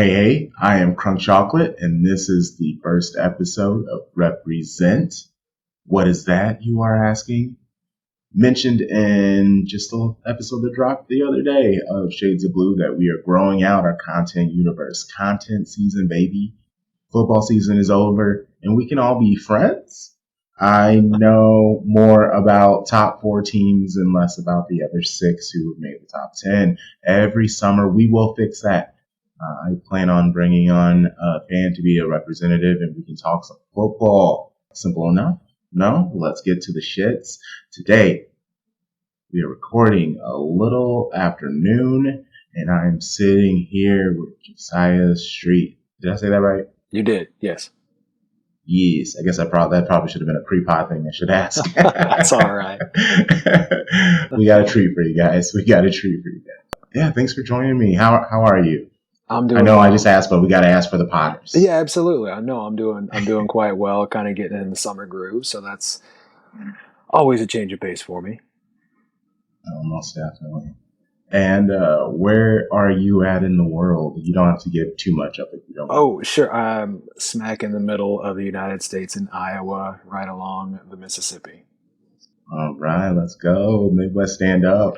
Hey, I am CrunkChocolate, and this is the first episode of Represent. What is that, you are asking? Mentioned in just an episode that dropped the other day of Shades of Blue that we are growing out our content universe. Content season, baby. Football season is over, and we can all be friends. I know more about top 4 teams and less about the other 6 who have made the top 10. Every summer, we will fix that. I plan on bringing on a fan to be a representative and we can talk some football. Simple enough? No? Let's get to the shits. Today, we are recording a little afternoon and I'm sitting here with Josiah Street. Did I say that right? You did, yes. Yes. I guess that probably should have been a pre-pod thing I should ask. That's all right. We got a treat for you guys. Yeah, thanks for joining me. How are you? I know well. I just asked, but we got to ask for the Potters. Yeah, absolutely. I know I'm doing quite well, kind of getting in the summer groove, so that's always a change of pace for me. Oh, most definitely. And where are you at in the world? You don't have to give too much up if you don't. Oh, sure. I'm smack in the middle of the United States in Iowa, right along the Mississippi. All right, let's go. Midwest stand up.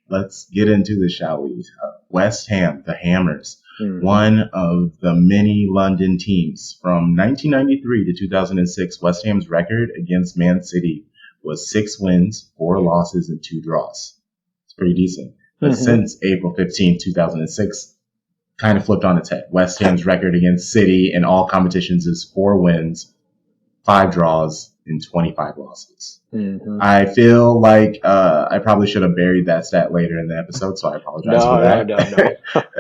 Let's get into this, shall we? West Ham, the Hammers. One of the many London teams. From 1993 to 2006, West Ham's record against Man City was 6 wins, 4 losses, and 2 draws. It's pretty decent. But since April 15, 2006, kind of flipped on its head. West Ham's record against City in all competitions is 4 wins, 5 draws, and 25 losses. I feel like I probably should have buried that stat later in the episode, so I apologize for that.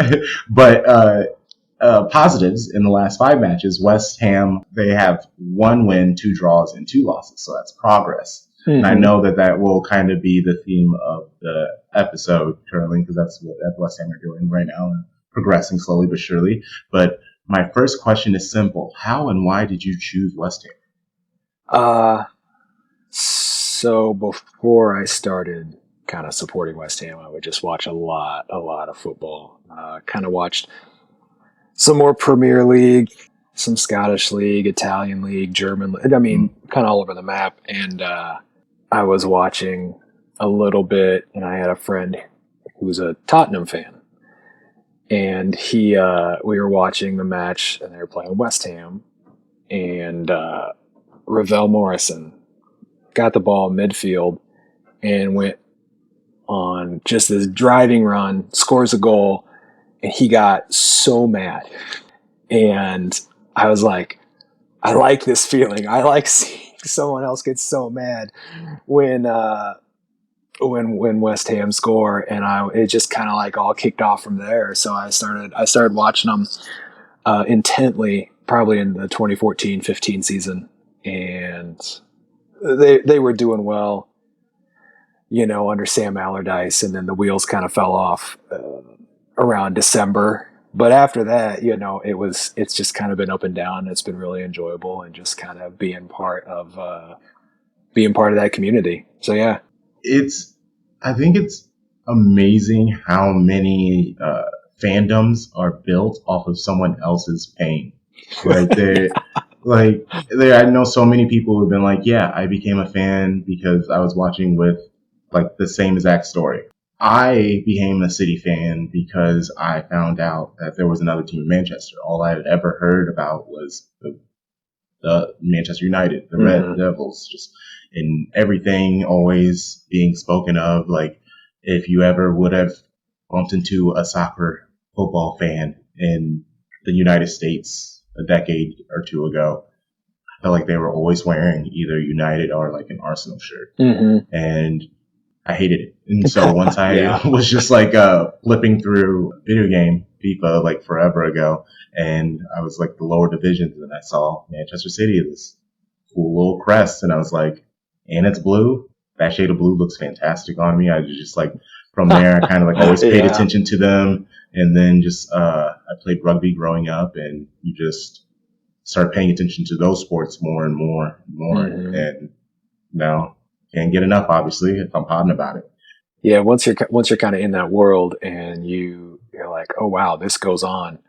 No. But positives in the last 5 matches, West Ham, they have 1 win, 2 draws, and 2 losses, so that's progress. And I know that will kind of be the theme of the episode currently, because that's what West Ham are doing right now, and progressing slowly but surely. But my first question is simple. How and why did you choose West Ham? So before I started kind of supporting West Ham, I would just watch a lot of football. Kind of watched some more Premier League, some Scottish League, Italian League, German League. I mean, kind of all over the map. And I was watching a little bit, and I had a friend who's a Tottenham fan. And we were watching the match, and they were playing West Ham. And Ravel Morrison got the ball midfield and went on just this driving run, scores a goal, and he got so mad. And I was like, I like this feeling. I like seeing someone else get so mad when West Ham score, and it just kind of like all kicked off from there. So I started watching them intently, probably in the 2014-15 season, and they were doing well, under Sam Allardyce, and then the wheels kind of fell off around December. But after that, it's just kind of been up and down. It's been really enjoyable, and just kind of being part of that community. So yeah, I think it's amazing how many fandoms are built off of someone else's pain. I know so many people who have been like, yeah, I became a fan because I was watching with the same exact story. I became a City fan because I found out that there was another team in Manchester. All I had ever heard about was the Manchester United, the Red Devils, just in everything always being spoken of. If you ever would have bumped into a soccer football fan in the United States a decade or 2 ago, I felt like they were always wearing either United or an Arsenal shirt. And I hated it. And so once I was just flipping through a video game, FIFA, forever ago, and I was the lower divisions, and I saw Manchester City, this cool little crest, and I was like, and it's blue. That shade of blue looks fantastic on me. I just from there, I kind of always paid attention to them. And then I played rugby growing up, and you just start paying attention to those sports more and more and more. And now can't get enough, obviously, if I'm podding about it. Yeah, once you're kind of in that world, and you're like, oh wow, this goes on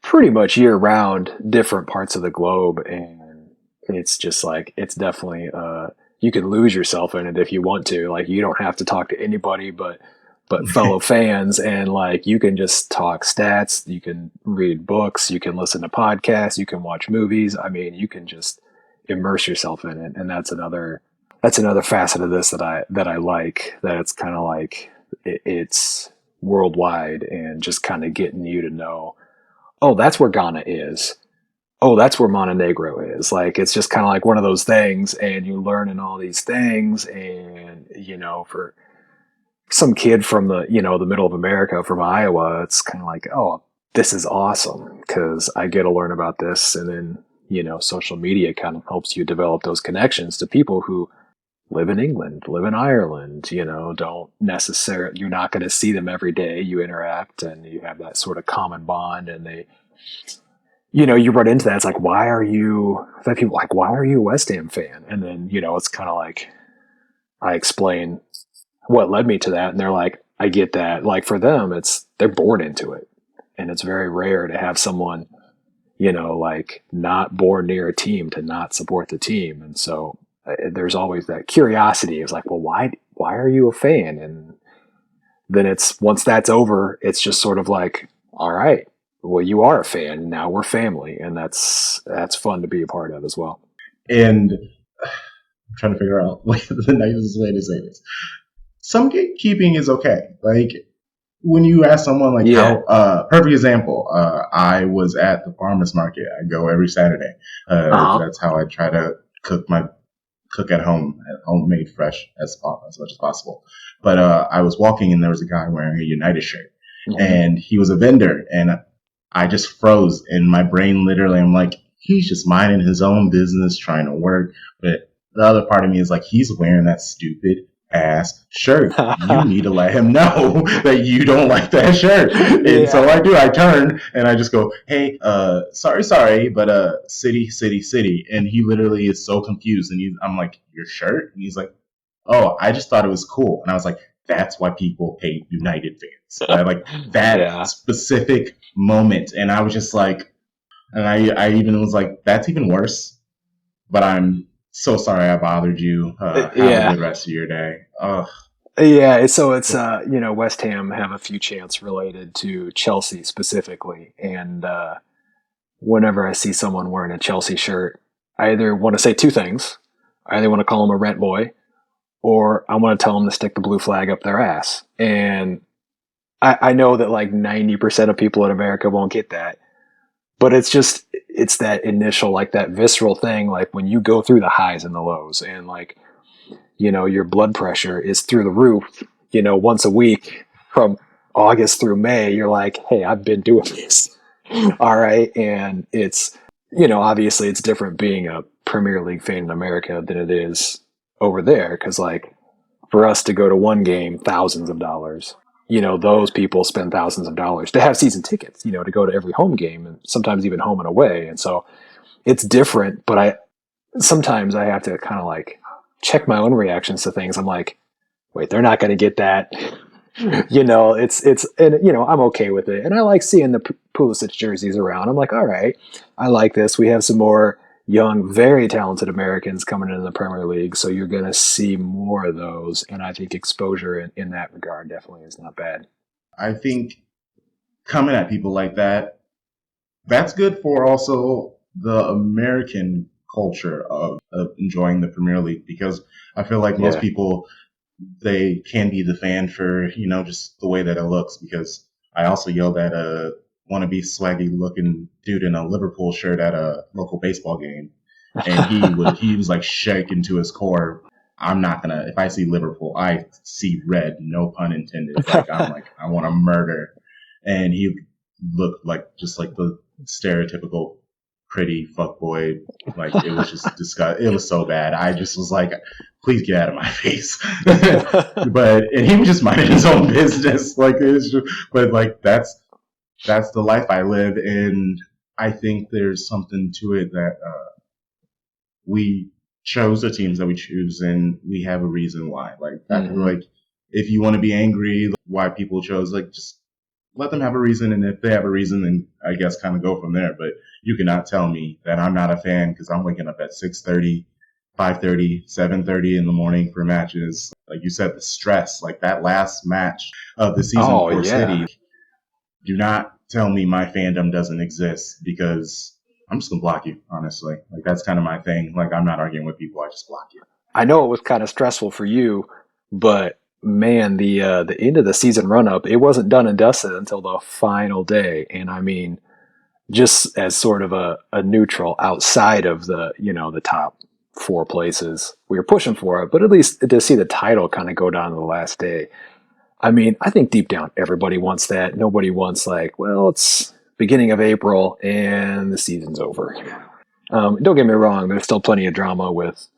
pretty much year round, different parts of the globe, and it's just like it's definitely you can lose yourself in it if you want to. Like you don't have to talk to anybody but fellow fans, and like you can just talk stats, you can read books, you can listen to podcasts, you can watch movies. I mean, you can just immerse yourself in it, and that's another facet of this that I like. That it's kind of like it's worldwide and just kind of getting you to know, oh, that's where Ghana is. Oh, that's where Montenegro is. Like it's just kind of like one of those things, and you're learning all these things, and for some kid from the middle of America, from Iowa, it's kind of like, oh, this is awesome because I get to learn about this. And then, social media kind of helps you develop those connections to people who live in England, live in Ireland, don't necessarily, you're not going to see them every day. You interact and you have that sort of common bond, and you run into that. It's like, why are you, that people like, why are you a West Ham fan? And then, it's kind of like, I explain what led me to that, and they're like, I get that. Like for them, they're born into it, and it's very rare to have someone like not born near a team to not support the team. And so there's always that curiosity. It's like, well, why are you a fan? And then once that's over, it's just sort of like, all right, well, you are a fan, now we're family, and that's fun to be a part of as well. And I'm trying to figure out the nicest way to say this. Some gatekeeping is okay. Like when you ask someone like how, perfect example, I was at the farmer's market. I go every Saturday. That's how I try to cook at home, homemade fresh as much as possible. But I was walking and there was a guy wearing a United shirt, and he was a vendor, and I just froze, and my brain literally, I'm like, he's just minding his own business, trying to work. But the other part of me is like, he's wearing that stupid ass shirt. You need to let him know that you don't like that shirt. And so I do. I turn and I just go, hey, sorry, but city. And he literally is so confused. And I'm like, your shirt? And he's like, oh, I just thought it was cool. And I was like, that's why people hate United fans. Like that specific moment. And I was just like, and I even was like, that's even worse. But I'm so sorry I bothered you. Have a good rest of your day. Yeah, so it's West Ham have a few chants related to Chelsea specifically, and whenever I see someone wearing a Chelsea shirt, I either want to say two things. I either want to call them a rent boy, or I want to tell them to stick the blue flag up their ass. And I know that like 90% of people in America won't get that, but it's that initial, like that visceral thing, like when you go through the highs and the lows, and like, your blood pressure is through the roof, once a week from August through May, you're like, hey, I've been doing this. All right. And it's, obviously it's different being a Premier League fan in America than it is over there. Cause like for us to go to one game, thousands of dollars, those people spend thousands of dollars to have season tickets, to go to every home game, and sometimes even home and away. And so it's different, but sometimes I have to kind of like check my own reactions to things. I'm like, wait, they're not going to get that. And I'm okay with it. And I like seeing the Pulisic jerseys around. I'm like, all right, I like this. We have some more young, very talented Americans coming into the Premier League. So you're going to see more of those. And I think exposure in that regard definitely is not bad. I think coming at people like that, that's good for also the American culture of enjoying the Premier League, because I feel like most people, they can be the fan for, just the way that it looks, because I also yelled at a wannabe swaggy looking dude in a Liverpool shirt at a local baseball game, and he was like shaking to his core. I'm not gonna, if I see Liverpool, I see red, no pun intended. Like I'm like, I want to murder. And he looked like just like the stereotypical pretty fuckboy. Like it was just disgusting. It was so bad. I just was like, please get out of my face. And he was just minding his own business. Like it's just, but like that's the life I live, and I think there's something to it that we chose the teams that we choose, and we have a reason why. Like I feel like if you want to be angry why people chose, like just let them have a reason, and if they have a reason, then I guess kind of go from there. But you cannot tell me that I'm not a fan because I'm waking up at 6:30, 5:30, 7:30 in the morning for matches. Like you said, the stress, like that last match of the season Oh for yeah. City. Do not tell me my fandom doesn't exist because I'm just gonna block you, honestly. Like that's kind of my thing. Like I'm not arguing with people, I just block you. I know it was kind of stressful for you, but man, the end of the season run up, it wasn't done and dusted until the final day. And I mean, just as sort of a neutral outside of the top four places, we were pushing for it, but at least to see the title kind of go down to the last day. I mean, I think deep down everybody wants that. Nobody wants like, well, it's beginning of April and the season's over. Don't get me wrong, there's still plenty of drama with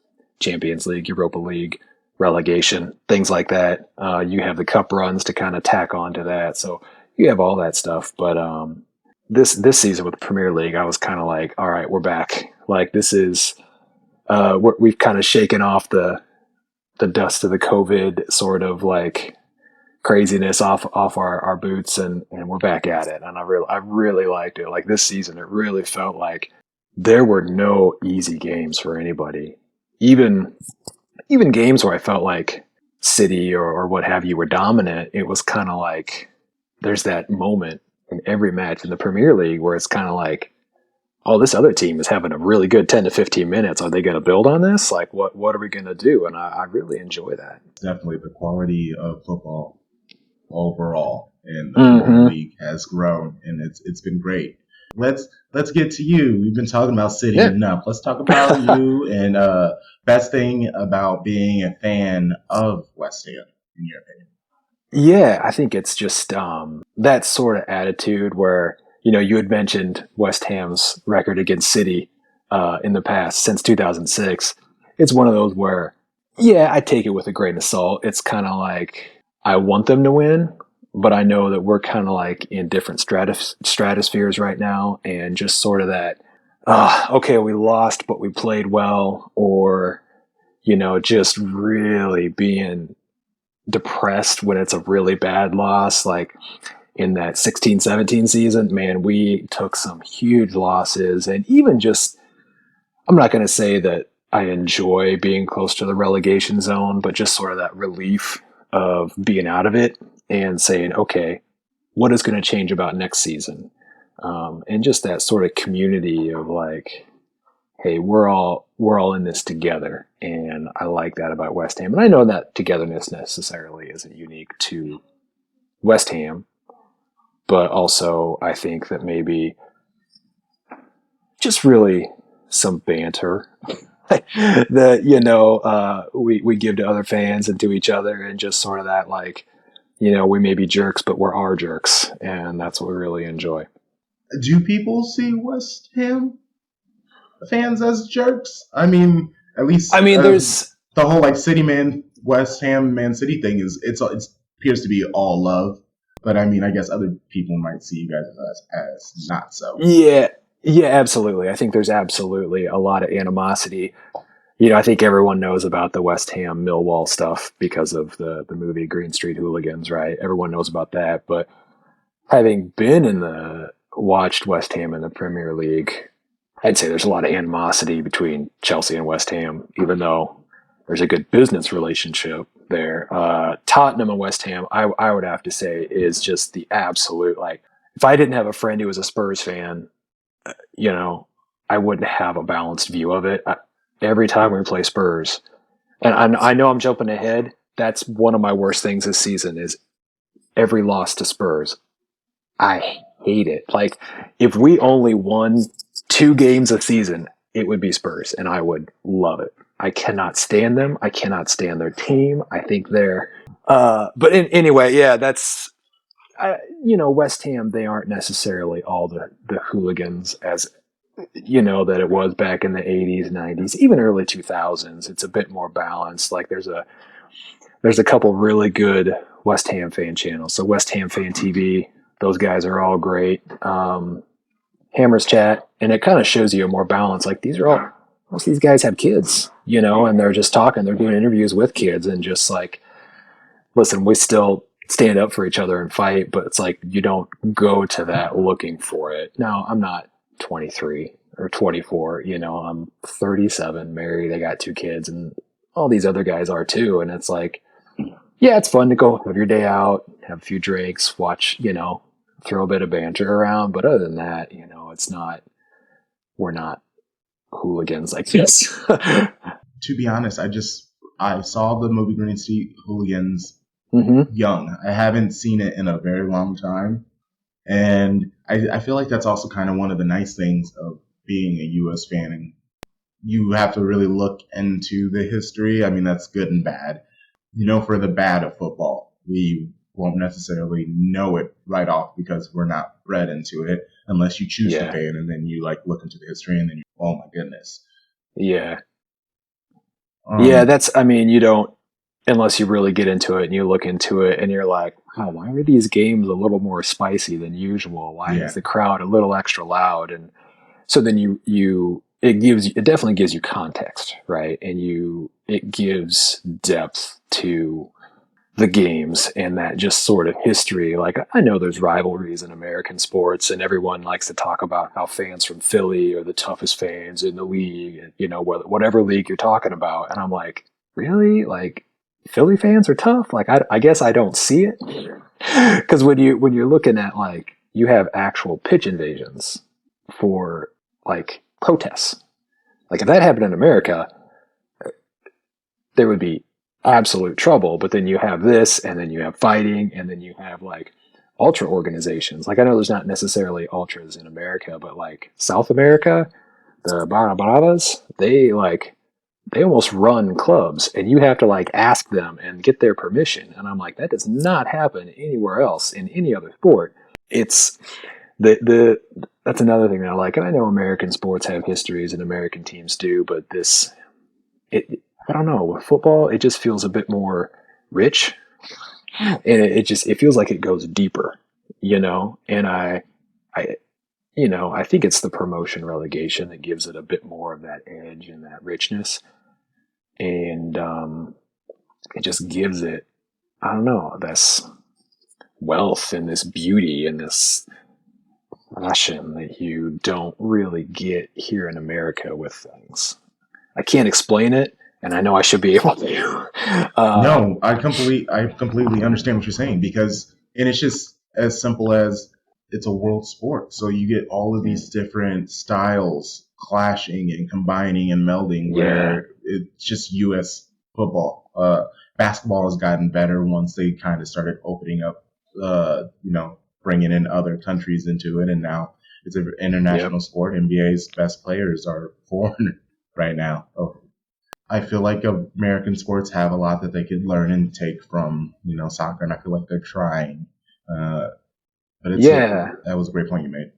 Champions League, Europa League, relegation, things like that. You have the cup runs to kind of tack on to that, so you have all that stuff. But this season with the Premier League, I was kind of like, all right, we're back. Like this is we've kind of shaken off the dust of the COVID sort of like craziness off our boots, and we're back at it. And I really liked it. Like this season, it really felt like there were no easy games for anybody. Even games where I felt like City or what have you were dominant, it was kind of like there's that moment in every match in the Premier League where it's kind of like, oh, this other team is having a really good 10 to 15 minutes. Are they going to build on this? Like, what are we going to do? And I really enjoy that. Definitely the quality of football overall in the Premier Mm-hmm. League has grown, and it's been great. Let's get to you. We've been talking about City Yeah. enough. Let's talk about you and best thing about being a fan of West Ham, in your opinion. Yeah, I think it's just that sort of attitude where, you had mentioned West Ham's record against City in the past since 2006. It's one of those where, yeah, I take it with a grain of salt. It's kind of like I want them to win, but I know that we're kind of like in different stratospheres right now, and just sort of that, okay, we lost, but we played well, or, just really being depressed when it's a really bad loss. Like in that 16-17 season, man, we took some huge losses. And even just, I'm not going to say that I enjoy being close to the relegation zone, but just sort of that relief of being out of it and saying, okay, what is going to change about next season? And just that sort of community of like, hey, we're all in this together, and I like that about West Ham. And I know that togetherness necessarily isn't unique to West Ham, but also I think that maybe just really some banter that we give to other fans and to each other, and just sort of that like, we may be jerks, but we're our jerks, and that's what we really enjoy. Do people see West Ham fans as jerks? I mean, at least I mean, there's the whole like City Man West Ham Man City thing is it appears to be all love, but I mean, I guess other people might see you guys as not so. yeah, absolutely. I think there's absolutely a lot of animosity. I think everyone knows about the West Ham Millwall stuff because of the movie Green Street Hooligans, right? Everyone knows about that. But having been watched West Ham in the Premier League, I'd say there's a lot of animosity between Chelsea and West Ham, even though there's a good business relationship there. Tottenham and West Ham, I would have to say, is just the absolute, like, if I didn't have a friend who was a Spurs fan, I wouldn't have a balanced view of it. Every time we play Spurs, and I know I'm jumping ahead, that's one of my worst things this season is every loss to Spurs. I hate it. Like, if we only won 2 games a season, it would be Spurs, and I would love it. I cannot stand them. I cannot stand their team. I think they're... anyway, yeah, that's... West Ham, they aren't necessarily all the hooligans as... that it was back in the 80s, 90s, even early 2000s. It's a bit more balanced. Like, there's a couple really good West Ham fan channels. So West Ham Fan TV, those guys are all great. Hammers Chat, and it kind of shows you a more balance. Like, most of these guys have kids, and they're just talking. They're doing interviews with kids, and just like, listen, we still stand up for each other and fight, but it's like you don't go to that looking for it. Now, I'm not 23 or 24, I'm 37, married, I got 2 kids, and all these other guys are too. And it's like, yeah, it's fun to go have your day out, have a few drinks, watch, throw a bit of banter around. But other than that, it's not, we're not hooligans like this. To be honest, I saw the movie Green Street Hooligans young. I haven't seen it in a very long time. And I feel like that's also kind of one of the nice things of being a U.S. fan. And you have to really look into the history. I mean, that's good and bad. For the bad of football, we won't necessarily know it right off because we're not bred into it unless you choose to fan, and then you look into the history and then oh my goodness. Yeah. You don't, unless you really get into it and you look into it and you're like, oh, why are these games a little more spicy than usual? Why is the crowd a little extra loud? And so then it definitely gives you context, right? And it gives depth to the games and that just sort of history. Like, I know there's rivalries in American sports, and everyone likes to talk about how fans from Philly are the toughest fans in the league, whatever league you're talking about. And I'm like, really? Like, Philly fans are tough? Like, I guess I don't see it. Because when you're looking at, like, you have actual pitch invasions for, like, protests. Like, if that happened in America, there would be absolute trouble. But then you have this, and then you have fighting, and then you have like ultra organizations. Like, I know there's not necessarily ultras in America, but like South America, the Barabravas, they almost run clubs, and you have to like ask them and get their permission. And I'm like, that does not happen anywhere else in any other sport. It's that's another thing that I like. And I know American sports have histories and American teams do, but I don't know, with football, it just feels a bit more rich, and it feels like it goes deeper, and I think it's the promotion relegation that gives it a bit more of that edge and that richness. And it just gives it, I don't know, this wealth and this beauty and this passion that you don't really get here in America with things. I can't explain it, and I know I should be able to. No, I completely understand what you're saying, and it's just as simple as it's a world sport. So you get all of these different styles clashing and combining and melding where it's just U.S. football. Basketball has gotten better once they kind of started opening up, bringing in other countries into it. And now it's an international sport. NBA's best players are foreign right now. I feel like American sports have a lot that they could learn and take from, soccer, and I feel like they're trying. But that was a great point you made.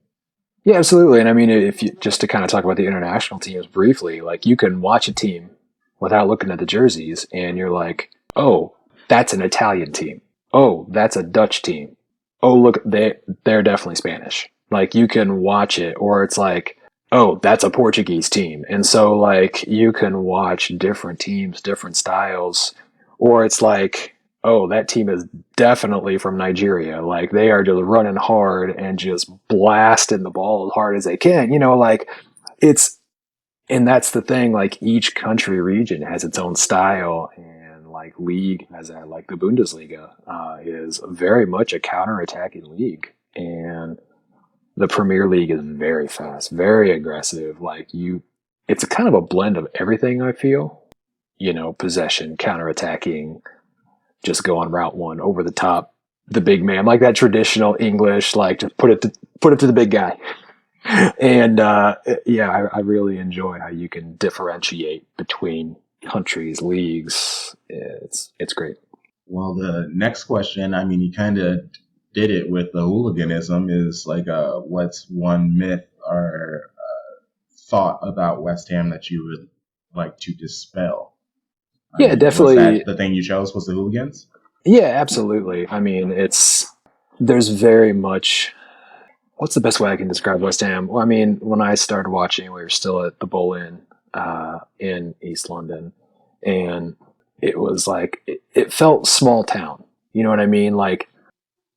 Yeah, absolutely. And I mean, if you just to kind of talk about the international teams briefly, like, you can watch a team without looking at the jerseys, and you're like, oh, that's an Italian team. Oh, that's a Dutch team. Oh, look, they're definitely Spanish. Like, you can watch it, or it's like, oh, that's a Portuguese team. And so, like, you can watch different teams, different styles, or it's like, oh, that team is definitely from Nigeria. Like, they are just running hard and just blasting the ball as hard as they can. And that's the thing, like, each country region has its own style, and like league, like the Bundesliga, is very much a counterattacking league. And the Premier League is very fast, very aggressive. It's a kind of a blend of everything, I feel. Possession, counterattacking, just go on route one, over the top, the big man, like that traditional English, like, just put it to the big guy. And I really enjoy how you can differentiate between countries, leagues. It's great. Well, the next question, I mean, you kind of did it with the hooliganism, is like, what's one myth or thought about West Ham that you would like to dispel? Definitely. Was that the thing you chose, was the hooligans? Yeah, absolutely. I mean, there's very much, what's the best way I can describe West Ham? Well, I mean, when I started watching, we were still at the Bull Inn in East London, and it was like, it felt small town. You know what I mean? Like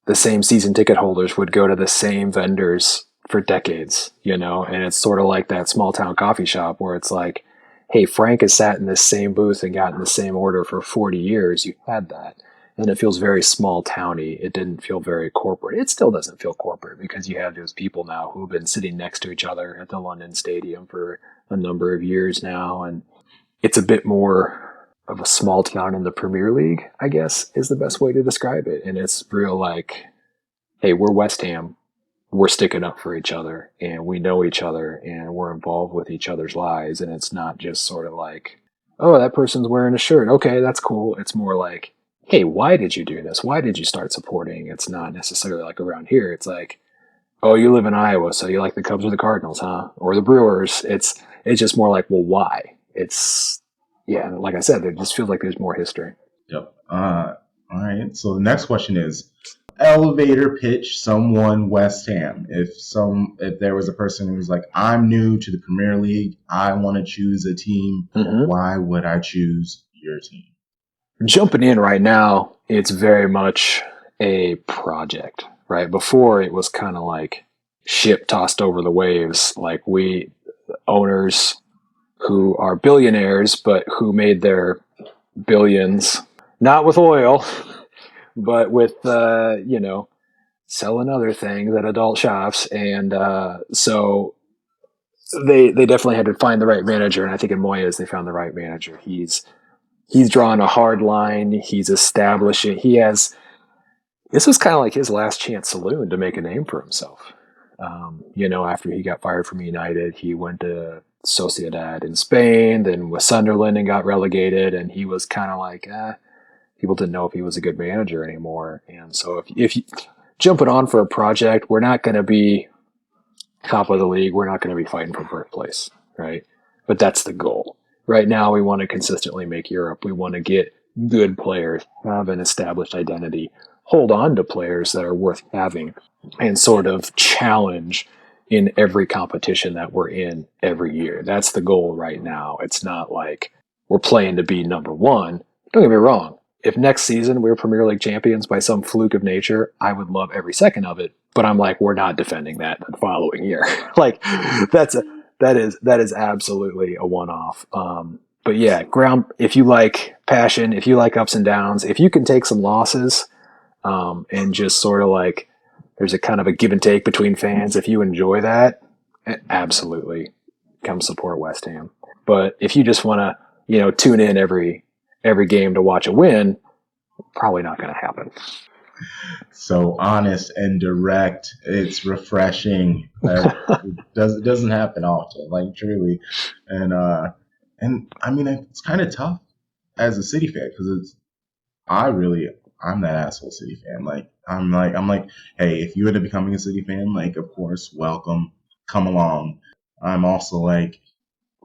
the same season ticket holders would go to the same vendors for decades, you know, and it's sort of like that small town coffee shop where it's like, hey, Frank has sat in this same booth and gotten the same order for 40 years. You had that. And it feels very small towny. It didn't feel very corporate. It still doesn't feel corporate because you have those people now who've been sitting next to each other at the London Stadium for a number of years now. And it's a bit more of a small town in the Premier League, I guess, is the best way to describe it. And it's real like, hey, we're West Ham. We're sticking up for each other and we know each other and we're involved with each other's lives. And it's not just sort of like, oh, that person's wearing a shirt. Okay, that's cool. It's more like, hey, why did you do this? Why did you start supporting? It's not necessarily like around here. It's like, oh, you live in Iowa, so you like the Cubs or the Cardinals, huh? Or the Brewers. It's just more like, well, why? It's, yeah, like I said, it just feels like there's more history. Yep. All right. So the next question is, elevator pitch someone West Ham. If there was a person who was like, I'm new to the Premier League, I want to choose a team, why would I choose your team? Jumping in right now, it's very much a project, right? Before it was kind of like ship tossed over the waves, like we owners who are billionaires, but who made their billions, not with oil, but with, selling other things at adult shops. And so they definitely had to find the right manager. And I think in Moyes, they found the right manager. He's drawn a hard line. He's establishing, this was kind of like his last chance saloon to make a name for himself. After he got fired from United, he went to Sociedad in Spain, then with Sunderland and got relegated. And he was kind of like, people didn't know if he was a good manager anymore. And so if you jumping on for a project, we're not going to be top of the league. We're not going to be fighting for first place, right? But that's the goal. Right now, we want to consistently make Europe. We want to get good players, have an established identity, hold on to players that are worth having, and sort of challenge in every competition that we're in every year. That's the goal right now. It's not like we're playing to be number one. Don't get me wrong. If next season we're Premier League champions by some fluke of nature, I would love every second of it. But I'm like, we're not defending that the following year. Like that is absolutely a one-off. But yeah, if you like passion, if you like ups and downs, if you can take some losses, and just sort of like there's a kind of a give and take between fans. If you enjoy that, absolutely come support West Ham. But if you just want to, tune in every game to watch a win, probably not going to happen. So honest and direct. It's refreshing. It doesn't happen often, like truly. And I mean, it's kind of tough as a City fan because I'm that asshole City fan. I'm like, hey, if you end up becoming a City fan, like, of course, welcome, come along. I'm also like,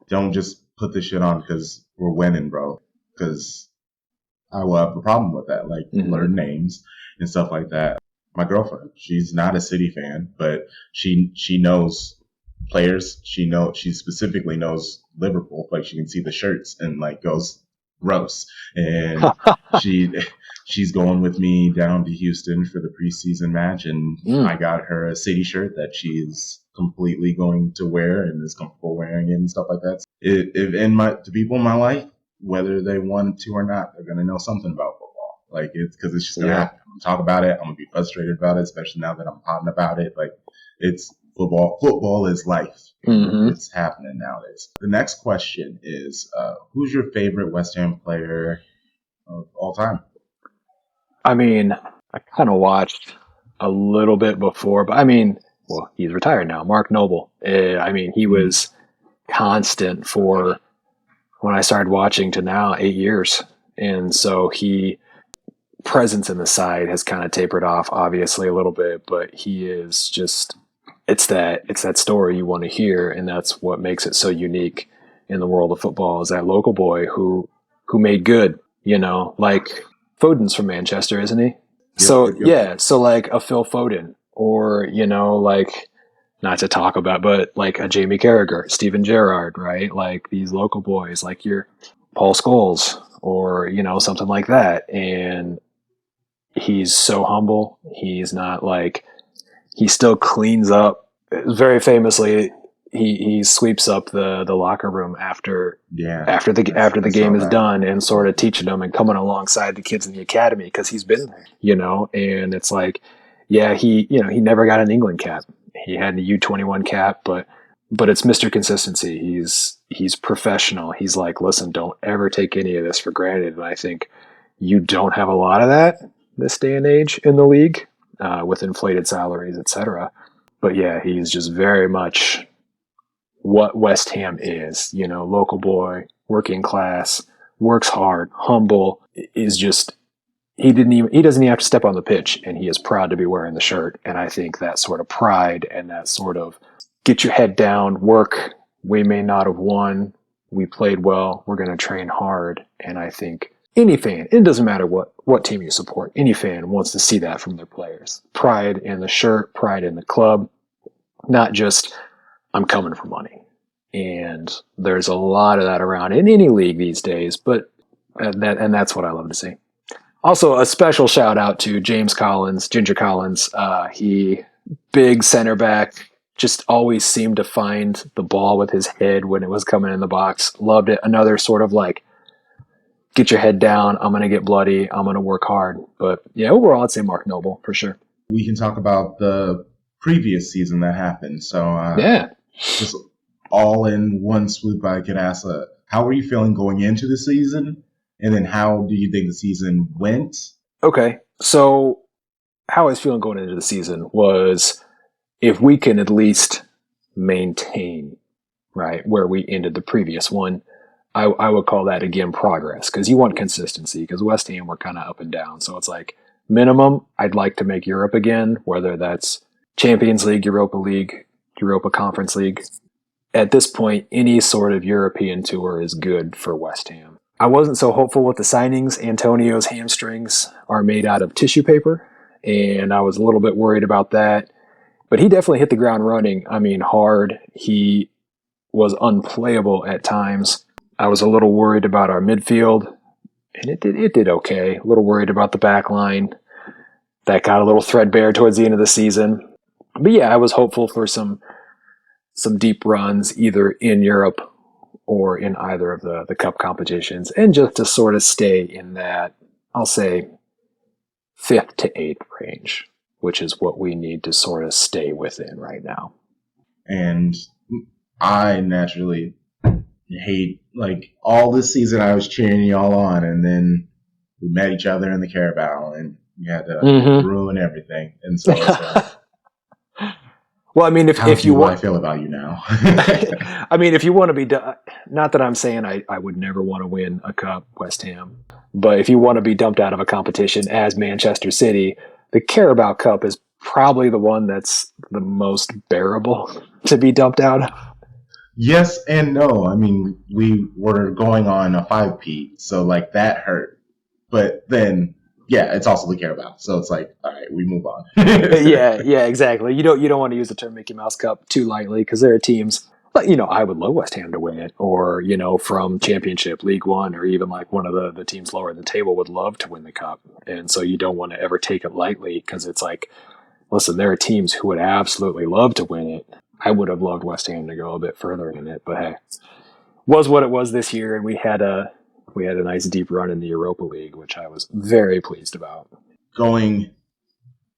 don't just put this shit on because we're winning, bro. Because I will have a problem with that. Like, learn names and stuff like that. My girlfriend, she's not a City fan, but she knows players. She specifically knows Liverpool. Like, she can see the shirts and like goes gross. And she's going with me down to Houston for the preseason match, and I got her a City shirt that she's completely going to wear and is comfortable wearing it and stuff like that. To people in my life, whether they want to or not, they're gonna know something about football. Like, it's because it's just gonna happen. I'm gonna talk about it. I'm gonna be frustrated about it, especially now that I'm hot about it. Like, it's football. Football is life. It's happening nowadays. The next question is, who's your favorite West Ham player of all time? I mean, I kind of watched a little bit before, but I mean, well, he's retired now. Mark Noble. He was constant for when I started watching to now 8 years. And so presence in the side has kind of tapered off, obviously, a little bit, but he is just, it's that story you want to hear. And that's what makes it so unique in the world of football, is that local boy who made good, like Foden's from Manchester, isn't he? Yep. So like a Phil Foden, or, like, not to talk about, but like a Jamie Carragher, Steven Gerrard, right? Like these local boys, like your Paul Scholes, or, something like that. And he's so humble. He's not like, he still cleans up. Very famously, he sweeps up the locker room after the game is done, and sort of teaching them and coming alongside the kids in the academy because he's been there, and it's like, yeah, he never got an England cap. He had a U21 cap, but it's Mr. Consistency. He's professional. He's like, listen, don't ever take any of this for granted. And I think you don't have a lot of that this day and age in the league, with inflated salaries, etc. But yeah, he's just very much what West Ham is, local boy, working class, works hard, humble, is just, he doesn't even have to step on the pitch, and he is proud to be wearing the shirt. And I think that sort of pride and that sort of get your head down, work, we may not have won, we played well, we're going to train hard. And I think any fan, it doesn't matter what team you support, any fan wants to see that from their players. Pride in the shirt, pride in the club, not just, I'm coming for money. And there's a lot of that around in any league these days, but that's what I love to see. Also, a special shout out to James Collins, Ginger Collins. He, big center back, just always seemed to find the ball with his head when it was coming in the box. Loved it. Another sort of like, get your head down, I'm going to get bloody, I'm going to work hard. But yeah, overall, I'd say Mark Noble for sure. We can talk about the previous season that happened. So yeah, just all in one swoop, I could ask, how were you feeling going into the season? And then how do you think the season went? Okay, so how I was feeling going into the season was, if we can at least maintain, right, where we ended the previous one, I would call that, again, progress, because you want consistency, because West Ham were kind of up and down. So it's like, minimum, I'd like to make Europe again, whether that's Champions League, Europa League, Europa Conference League. At this point, any sort of European tour is good for West Ham. I wasn't so hopeful with the signings. Antonio's hamstrings are made out of tissue paper, and I was a little bit worried about that. But he definitely hit the ground running. I mean, hard. He was unplayable at times. I was a little worried about our midfield, and it did okay. A little worried about the back line. That got a little threadbare towards the end of the season. But yeah, I was hopeful for some deep runs, either in Europe or in either of the cup competitions, and just to sort of stay in that, I'll say, 5th to 8th range, which is what we need to sort of stay within right now. And I naturally hate, like, all this season I was cheering y'all on, and then we met each other in the Carabao, and we had to ruin everything. And so it's like, well, I mean, if you want, I feel about you now. I mean, if you want to be, not that I'm saying I would never want to win a cup, West Ham, but if you want to be dumped out of a competition as Manchester City, the Carabao Cup is probably the one that's the most bearable to be dumped out of. Yes and no. I mean, we were going on a 5-peat, so like that hurt. But then, yeah, it's also the Carabao, so it's like, all right, we move on. yeah, exactly. You don't want to use the term Mickey Mouse Cup too lightly, because there are teams, like, I would love West Ham to win it, or from Championship, League One, or even like one of the teams lower in the table would love to win the cup, and so you don't want to ever take it lightly, because it's like, listen, there are teams who would absolutely love to win it. I would have loved West Ham to go a bit further in it, but hey, was what it was this year, and we had a nice deep run in the Europa League, which I was very pleased about. Going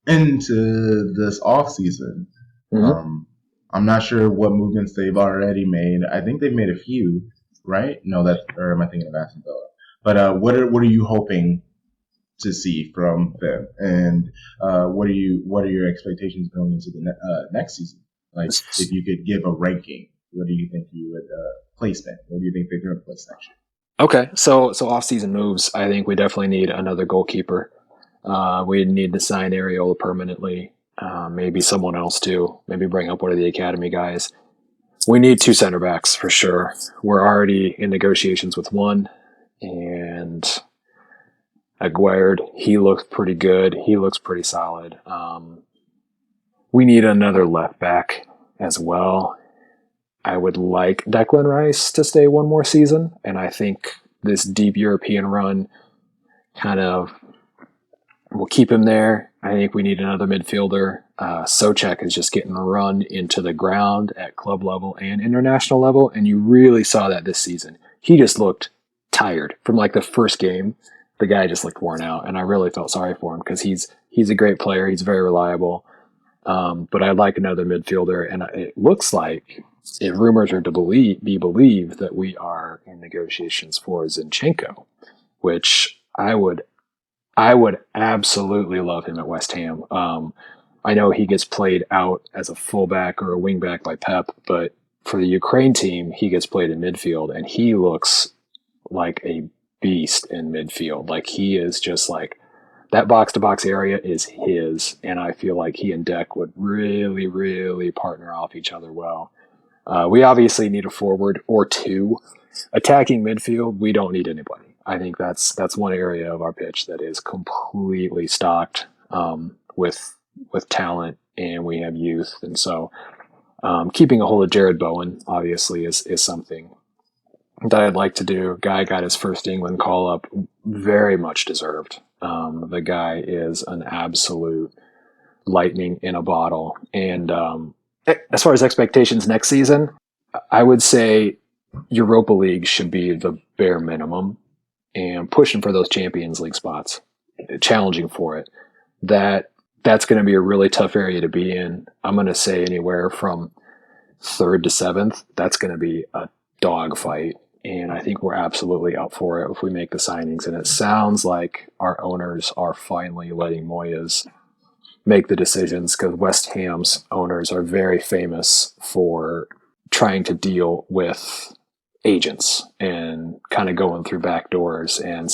into this offseason, I'm not sure what movements they've already made. I think they've made a few, right? No, or am I thinking of Aston Villa? But what are you hoping to see from them, and what are your expectations going into the next season? Like, if you could give a ranking, what do you think you would place them? What do you think they're going to place next year? Okay, so off-season moves, I think we definitely need another goalkeeper. We need to sign Areola permanently. Maybe someone else too. Maybe bring up one of the academy guys. We need 2 center backs for sure. We're already in negotiations with one, and Aguirre, he looks pretty good. He looks pretty solid. We need another left back as well. I would like Declan Rice to stay one more season, and I think this deep European run kind of We'll keep him there. I think we need another midfielder. Socek is just getting run into the ground at club level and international level, and you really saw that this season. He just looked tired from like the first game. The guy just looked worn out, and I really felt sorry for him because he's a great player. He's very reliable. But I'd like another midfielder, and it looks like, if rumors are to be believed, that we are in negotiations for Zinchenko, which I would absolutely love him at West Ham. I know he gets played out as a fullback or a wingback by Pep, but for the Ukraine team, he gets played in midfield, and he looks like a beast in midfield. Like, he is just like, that box-to-box area is his, and I feel like he and Deck would really, really partner off each other well. We obviously need a forward or two. Attacking midfield, we don't need anybody. I think that's one area of our pitch that is completely stocked with talent, and we have youth. And so keeping a hold of Jared Bowen, obviously, is something that I'd like to do. Guy got his first England call-up, very much deserved. The guy is an absolute lightning in a bottle. And as far as expectations next season, I would say Europa League should be the bare minimum, and pushing for those Champions League spots, challenging for it. That's going to be a really tough area to be in. I'm going to say anywhere from 3rd to 7th. That's going to be a dogfight, and I think we're absolutely up for it if we make the signings. And it sounds like our owners are finally letting Moyes make the decisions, because West Ham's owners are very famous for trying to deal with agents and kind of going through back doors and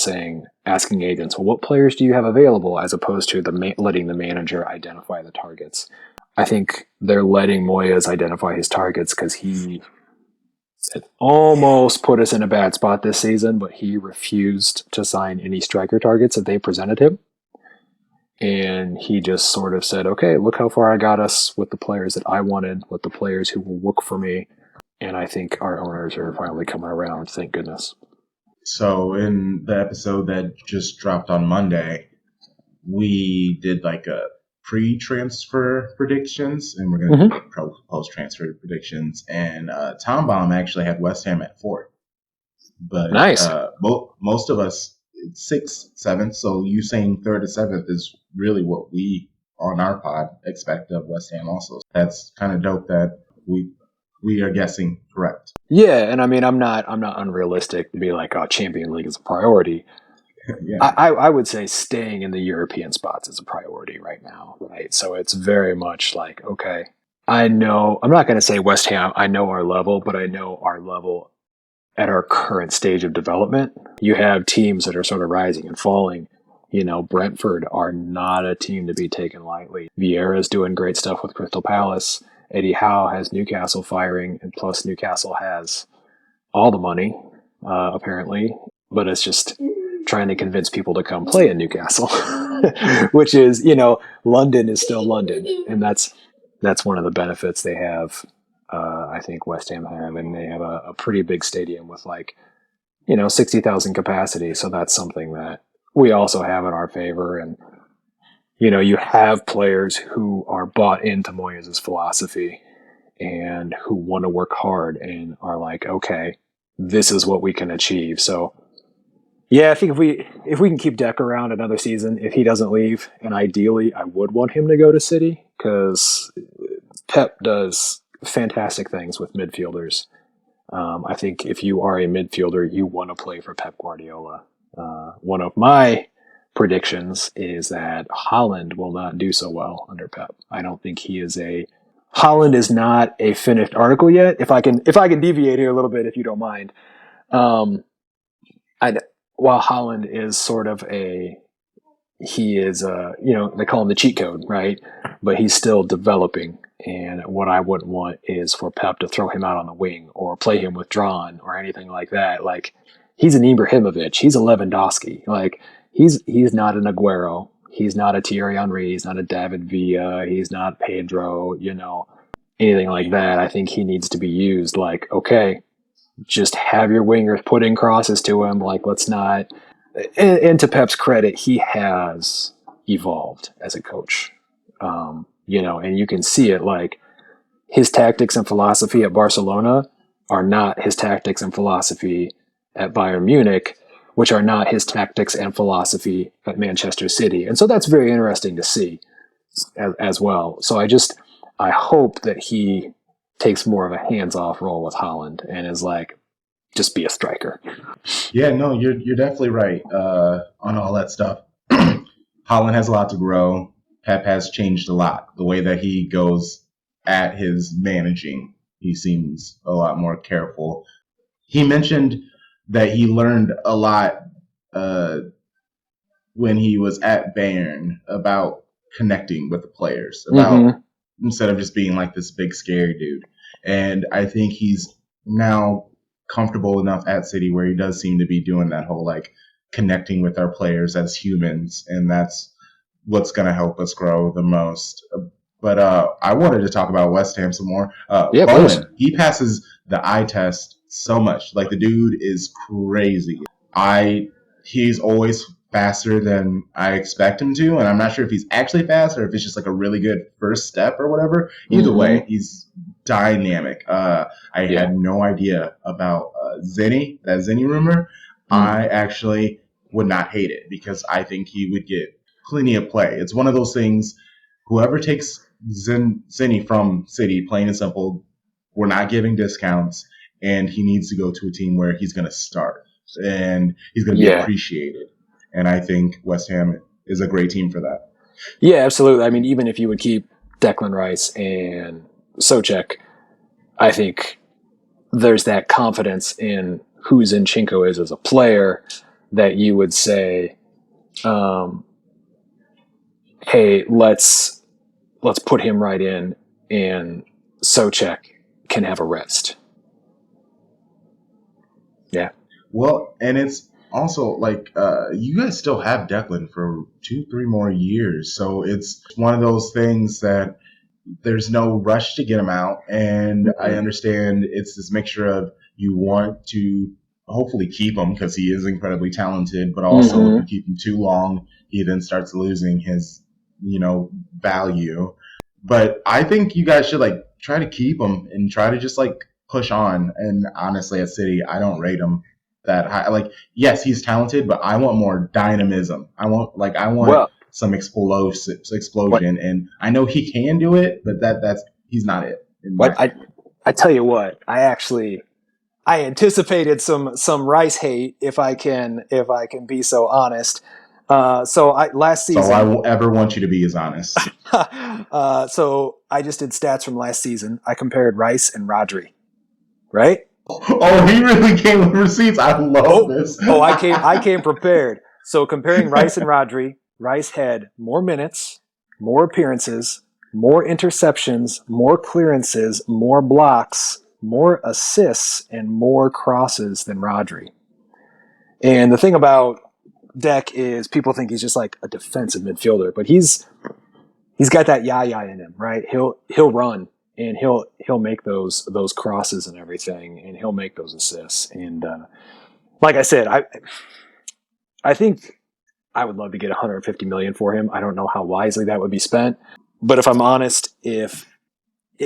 asking agents, well, what players do you have available, as opposed to letting the manager identify the targets. I think they're letting Moyes identify his targets, because he almost put us in a bad spot this season, but he refused to sign any striker targets that they presented him. And he just sort of said, okay, look how far I got us with the players that I wanted, with the players who will work for me. And I think our owners are finally coming around, thank goodness. So in the episode that just dropped on Monday, we did like a pre-transfer predictions, and we're going to do post-transfer predictions. And Tom Baum actually had West Ham at 4th. But nice. Most of us, 6th, 7th. So you saying 3rd to 7th is really what we on our pod expect of West Ham also. That's kind of dope that we are guessing correct. Yeah, and I mean, I'm not unrealistic to be like, oh, Champions League is a priority. Yeah. I would say staying in the European spots is a priority right now, right? So it's very much like, okay, I know, I'm not going to say West Ham, I know our level, but I know our level at our current stage of development. You have teams that are sort of rising and falling. You know, Brentford are not a team to be taken lightly. Vieira's doing great stuff with Crystal Palace. Eddie Howe has Newcastle firing, and plus Newcastle has all the money, apparently, but it's just trying to convince people to come play in Newcastle, which is, you know, London is still London, and that's one of the benefits they have. I think West Ham have, and they have a pretty big stadium with 60,000 capacity. So that's something that we also have in our favor. And, you know, you have players who are bought into Moyes' philosophy and who want to work hard and are like, okay, this is what we can achieve. So yeah, I think if we can keep Deck around another season, if he doesn't leave, and ideally I would want him to go to City, because Pep does fantastic things with midfielders. I think if you are a midfielder, you want to play for Pep Guardiola. One of my predictions is that Haaland will not do so well under Pep. I don't think Haaland is not a finished article yet. If I can deviate here a little bit, if you don't mind. While Haaland is sort of they call him the cheat code, right? But he's still developing. And what I wouldn't want is for Pep to throw him out on the wing or play him withdrawn or anything like that. Like, he's an Ibrahimovic. He's a Lewandowski. Like, he's not an Aguero. He's not a Thierry Henry. He's not a David Villa. He's not Pedro, anything like that. I think he needs to be used like, okay, just have your wingers put in crosses to him. Like, let's not. And to Pep's credit, he has evolved as a coach. And you can see it, like his tactics and philosophy at Barcelona are not his tactics and philosophy at Bayern Munich, which are not his tactics and philosophy at Manchester City. And so that's very interesting to see as well. So I hope that he takes more of a hands-off role with Holland and is like, just be a striker. Yeah, no, you're definitely right on all that stuff. Holland has a lot to grow. Pep has changed a lot. The way that he goes at his managing, he seems a lot more careful. He mentioned that he learned a lot when he was at Bayern about connecting with the players, about instead of just being like this big scary dude. And I think he's now comfortable enough at City where he does seem to be doing that whole like connecting with our players as humans, and that's what's going to help us grow the most. But I wanted to talk about West Ham some more. Bowen, he passes the eye test so much. Like the dude is crazy. He's always faster than I expect him to, and I'm not sure if he's actually fast or if it's just like a really good first step or whatever. Either way, he's dynamic. I had no idea about that Zenny rumor. I actually would not hate it because I think he would get plenty of play. It's one of those things, whoever takes Zenny from City, plain and simple, we're not giving discounts, and he needs to go to a team where he's going to start and he's going to be appreciated. And I think West Ham is a great team for that. Yeah, absolutely. I mean, even if you would keep Declan Rice and Souček, I think there's that confidence in who Zinchenko is as a player that you would say, hey, let's put him right in, and Souček can have a rest. Yeah. Well, and it's also like you guys still have Declan for 2-3 more years, so it's one of those things that there's no rush to get him out, and I understand it's this mixture of you want to hopefully keep him because he is incredibly talented, but also if you keep him too long, he then starts losing his value. But I think you guys should like try to keep him and try to just like push on. And honestly, at City, I don't rate him that high. Like, yes, he's talented, but I want more dynamism. I want some explosion. And I know he can do it, but he's not it. I tell you what, I anticipated some Rice hate if I can be so honest. Last season. So I won't ever want you to be as honest. So I just did stats from last season. I compared Rice and Rodri, right? Oh, he really came with receipts. I love this. I came prepared. So comparing Rice and Rodri, Rice had more minutes, more appearances, more interceptions, more clearances, more blocks, more assists, and more crosses than Rodri. And the thing about Deck is people think he's just like a defensive midfielder, but he's got that yaya in him, right? He'll run and he'll make those crosses and everything, and he'll make those assists. And like I said, I think I would love to get 150 million for him. I don't know how wisely that would be spent, but if I'm honest,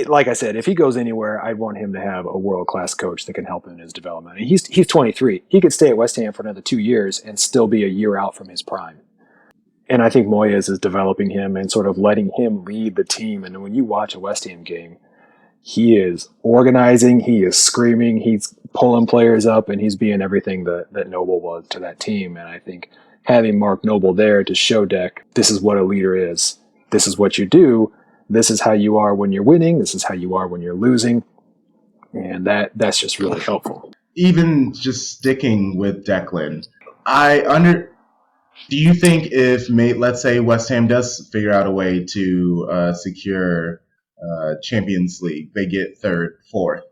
like I said, if he goes anywhere, I'd want him to have a world-class coach that can help him in his development. And he's 23. He could stay at West Ham for another 2 years and still be a year out from his prime. And I think Moyes is developing him and sort of letting him lead the team. And when you watch a West Ham game, he is organizing, he is screaming, he's pulling players up, and he's being everything that Noble was to that team. And I think having Mark Noble there to show Deck, this is what a leader is. This is what you do. This is how you are when you're winning. This is how you are when you're losing. And that's just really helpful. Even just sticking with Declan, do you think if, let's say, West Ham does figure out a way to secure Champions League, they get third, fourth.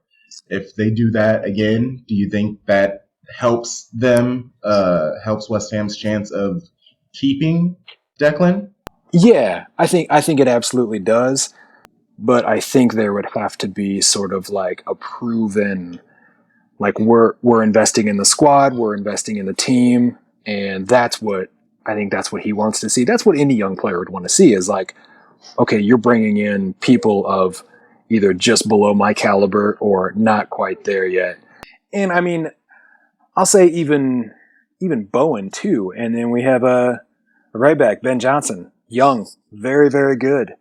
If they do that again, do you think that helps them, helps West Ham's chance of keeping Declan? Yeah, I think it absolutely does. But I think there would have to be sort of like a proven, like we're investing in the squad, we're investing in the team, and that's what I think that's what he wants to see. That's what any young player would want to see is like, okay, you're bringing in people of either just below my caliber or not quite there yet. And I mean, I'll say even Bowen too. And then we have a right back, Ben Johnson, young, very, very good.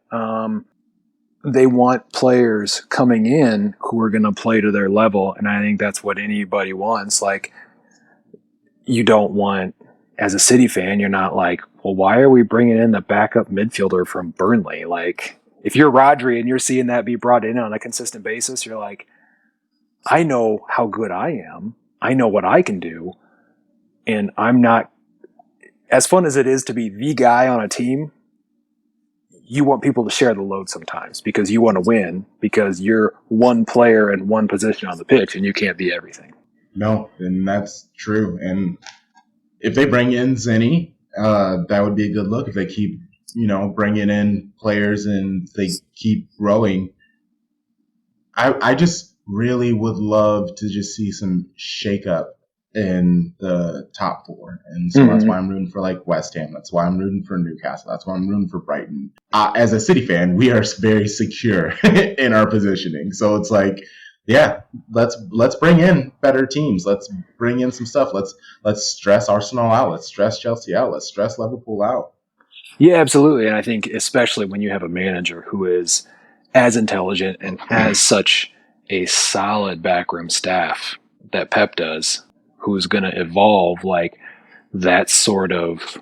They want players coming in who are going to play to their level. And I think that's what anybody wants. Like, you don't want, as a City fan, you're not like, well, why are we bringing in the backup midfielder from Burnley? Like, if you're Rodri and you're seeing that be brought in on a consistent basis, you're like, I know how good I am. I know what I can do. And I'm not, as fun as it is to be the guy on a team, you want people to share the load sometimes because you want to win because you're one player in one position on the pitch and you can't be everything. No, and that's true. And if they bring in Zenny, that would be a good look. If they keep, bringing in players and they keep growing, I just really would love to just see some shakeup in the top four. And so that's why I'm rooting for like West Ham. That's why I'm rooting for Newcastle. That's why I'm rooting for Brighton. As a City fan, we are very secure in our positioning. So it's like, yeah, let's bring in better teams. Let's bring in some stuff. Let's stress Arsenal out. Let's stress Chelsea out. Let's stress Liverpool out. Yeah, absolutely. And I think especially when you have a manager who is as intelligent and has such a solid backroom staff that Pep does, who's going to evolve like that sort of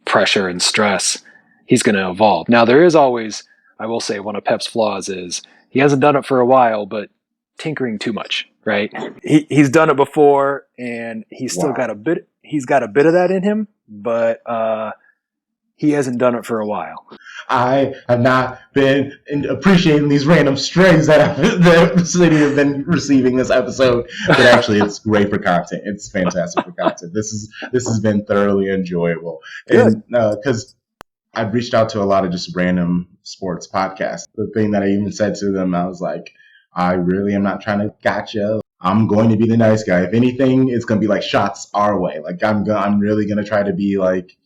pressure and stress, he's going to evolve. Now, there is always, I will say, one of Pep's flaws is he hasn't done it for a while, but tinkering too much, right? He's done it before, and he's still got a bit. He's got a bit of that in him, but he hasn't done it for a while. I have not been appreciating these random strays that the city have been receiving this episode, but actually it's great for content. It's fantastic for content. This has been thoroughly enjoyable. Good. And because I've reached out to a lot of just random sports podcasts. The thing that I even said to them, I was like, I really am not trying to gotcha. I'm going to be the nice guy. If anything, it's going to be like shots our way. Like I'm really going to try to be like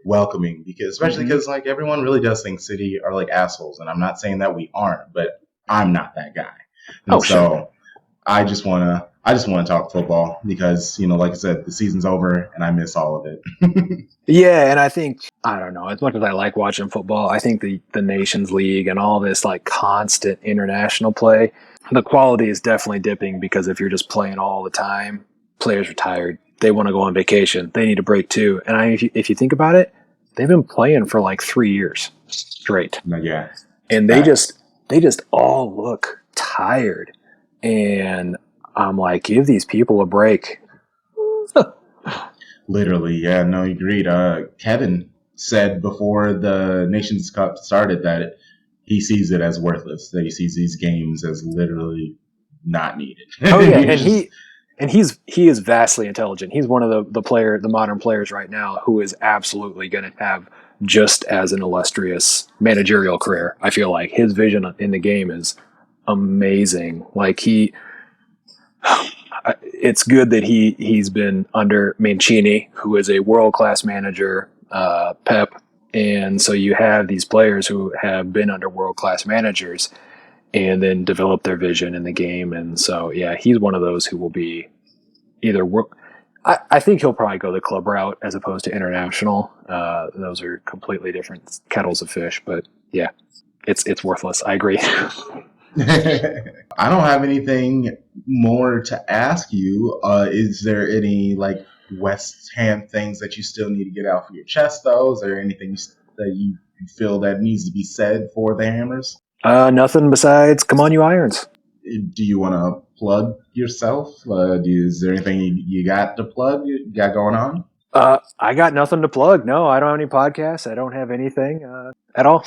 welcoming, because especially because like everyone really does think City are like assholes, and I'm not saying that we aren't, but I'm not that guy. And sure. I just want to talk football because, like I said, the season's over and I miss all of it. Yeah, and I think, I don't know, as much as I like watching football, I think the Nations League and all this like constant international play, the quality is definitely dipping, because if you're just playing all the time, players are tired. They want to go on vacation. They need a break too. And if you think about it, they've been playing for like 3 years straight. Yeah. And they just all look tired. And I'm like, give these people a break. Literally, yeah, no, agreed. Kevin said before the Nations Cup started that he sees it as worthless, that he sees these games as literally not needed. Oh yeah, and he is vastly intelligent. He's one of the modern players right now who is absolutely going to have just as an illustrious managerial career. I feel like his vision in the game is amazing. Like it's good that he's been under Mancini, who is a world-class manager, Pep, and so you have these players who have been under world-class managers and then develop their vision in the game. And so, yeah, he's one of those who will be either I think he'll probably go the club route as opposed to international. Those are completely different kettles of fish, but yeah, it's worthless. I agree. I don't have anything more to ask you. Is there any like West Ham things that you still need to get out from your chest, though? Is there anything that you feel that needs to be said for the Hammers? Nothing besides, come on, you Irons. Do you want to plug yourself? Is there anything you got to plug? You got going on? I got nothing to plug. No, I don't have any podcasts. I don't have anything at all.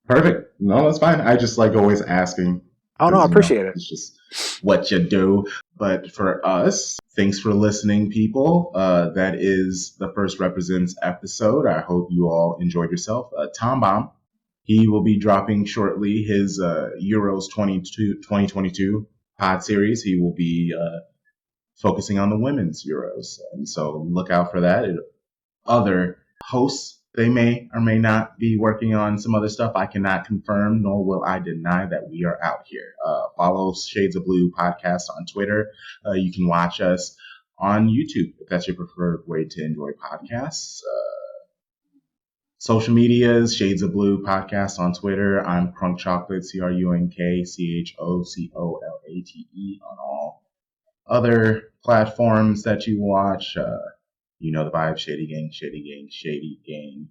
Perfect. No, that's fine. I just like always asking. Oh, no, I appreciate it. It's just what you do. But for us, thanks for listening, people. That is the First Represents episode. I hope you all enjoyed yourself. Tom Baum, he will be dropping shortly his Euros 2022 pod series. He will be focusing on the women's Euros. And so look out for that. other hosts. They may or may not be working on some other stuff. I cannot confirm, nor will I deny that we are out here. Follow Shades of Blue podcast on Twitter. You can watch us on YouTube if that's your preferred way to enjoy podcasts. Social medias, Shades of Blue podcast on Twitter. I'm CrunkChocolate, CrunkChocolate on all other platforms that you watch. You know the vibe, Shady Gang, Shady Gang, Shady Gang.